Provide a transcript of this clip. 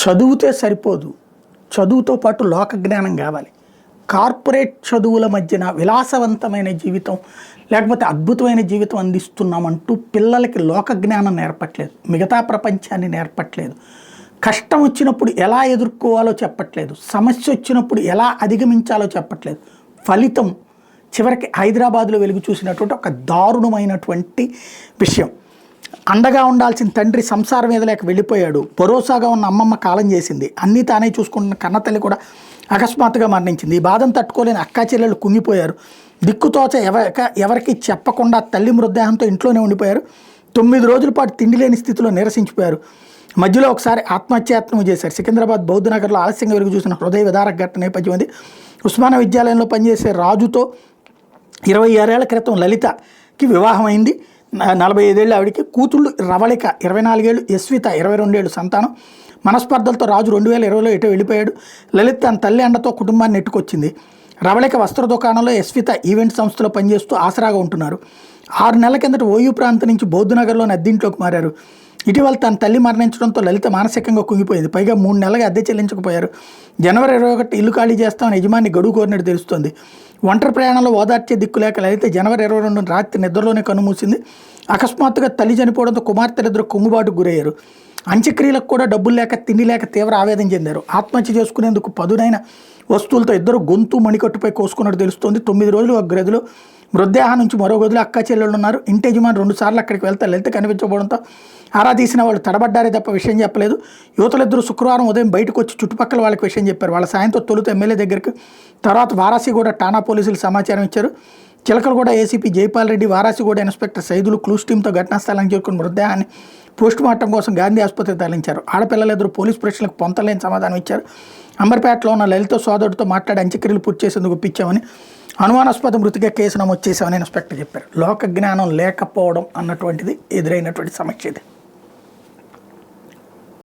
చదువుతే సరిపోదు, చదువుతో పాటు లోక జ్ఞానం కావాలి. కార్పొరేట్ చదువుల మధ్యన విలాసవంతమైన జీవితం లేకపోతే అద్భుతమైన జీవితం అందిస్తున్నామంటూ పిల్లలకి లోక జ్ఞానం నేర్పట్లేదు, మిగతా ప్రపంచాన్ని నేర్పట్లేదు, కష్టం వచ్చినప్పుడు ఎలా ఎదుర్కోవాలో చెప్పట్లేదు, సమస్య వచ్చినప్పుడు ఎలా అధిగమించాలో చెప్పట్లేదు. ఫలితం చివరికి హైదరాబాద్లో వెలుగు చూసినటువంటి ఒక దారుణమైనటువంటి విషయం. అండగా ఉండాల్సిన తండ్రి సంసారం మీద లేక వెళ్ళిపోయాడు, భరోసాగా ఉన్న అమ్మమ్మ కాలం చేసింది, అన్నీ తానే చూసుకుంటున్న కన్నతల్లి కూడా అకస్మాత్తుగా మరణించింది. ఈ బాధను తట్టుకోలేని అక్కా చెల్లెళ్ళు కుంగిపోయారు. దిక్కుతోచ ఎవరికి చెప్పకుండా తల్లి మృతదేహంతో ఇంట్లోనే ఉండిపోయారు. 9 రోజుల పాటు తిండి లేని స్థితిలో నిరసించిపోయారు. మధ్యలో ఒకసారి ఆత్మహత్యాయత్నం చేశారు. సికింద్రాబాద్ బౌద్ధనగర్లో ఆలస్యంగా వెలుగు చూసిన హృదయ విదారక ఘటన నేపథ్యం అది. ఉస్మానియా విద్యాలయంలో పనిచేసే రాజుతో 26 ఏళ్ల క్రితం లలితకి వివాహం అయింది. 45 ఏళ్ళు ఆవిడికి. కూతుళ్ళు రవళిక 24 ఏళ్ళు, యశ్విత 22 ఏళ్ళు సంతానం. మనస్పర్ధలతో రాజు 2020లో ఎటో వెళ్ళిపోయాడు. లలిత తన తల్లి అండతో కుటుంబాన్ని నెట్టుకొచ్చింది. రవళిక వస్త్ర దుకాణంలో, యశ్విత ఈవెంట్ సంస్థలో పనిచేస్తూ ఆసరాగా ఉంటున్నారు. 6 నెలల కిందట ఓయూ ప్రాంతం నుంచి బౌద్ధనగర్లోని అద్దెంట్లోకి మారారు. ఇటీవల తన తల్లి మరణించడంతో లలిత మానసికంగా కుంగిపోయింది. పైగా 3 నెలలుగా అద్దె చెల్లించకపోయారు. జనవరి 21 ఇల్లు ఖాళీ చేస్తామని యజమాని గడువు కోరినట్టు తెలుస్తోంది. ఒంటరి ప్రయాణంలో ఓదార్చే దిక్కు లేక లలిత జనవరి 22 రాత్రి నిద్రలోనే కన్నుమూసింది. అకస్మాత్తుగా తల్లి చనిపోవడంతో కుమార్తెలిద్దరు కుంగుబాటుకు గురయ్యారు. అంత్యక్రియలకు కూడా డబ్బులు లేక, తిండి లేక తీవ్ర ఆవేదన చెందారు. ఆత్మహత్య చేసుకునేందుకు పదునైన వస్తువులతో ఇద్దరు గొంతు మణికట్టుపై కోసుకున్నట్టు తెలుస్తోంది. 9 రోజులు ఒక గదిలో, మృతదేహం నుంచి మరో గదిలో అక్కా చెల్లెళ్ళు ఉన్నారు. ఇంటి యజమాని 2 సార్లు అక్కడికి వెళ్తే లలిత కనిపించకపోవడంతో ఆరా తీసిన వాళ్ళు తడబడ్డారే తప్ప విషయం చెప్పలేదు. యువతలిద్దరూ శుక్రవారం ఉదయం బయటకు వచ్చి చుట్టుపక్కల వాళ్ళకి విషయం చెప్పారు. వాళ్ళ సాయంతో తొలుత ఎమ్మెల్యే దగ్గరికి, తర్వాత వారాసిగూడ ఠాణా పోలీసులు సమాచారం ఇచ్చారు. Chilkalguda ACP Jaipal Reddy, Warasiguda inspector Saidulu clues టీంతో ఘటనా స్థలానికి చేరుకుని మృతదేహాన్ని పోస్టుమార్టం కోసం గాంధీ ఆసుపత్రికి తరలించారు. ఆడపిల్లలిద్దరూ పోలీసు ప్రశ్నలకు పొంతలేని సమాధానం ఇచ్చారు. అంబర్పేటలో ఉన్న లలిత సోదరుడితో మాట్లాడి అంత్యక్రియలు పూర్తి చేసేందుకు ఒప్పించామని, అనుమానాస్పద మృతిగా కేసు నమోదు చేశామని ఇన్స్పెక్టర్ చెప్పారు. లోక జ్ఞానం లేకపోవడం అన్నటువంటిది ఎదురైనటువంటి సమస్య ఇది.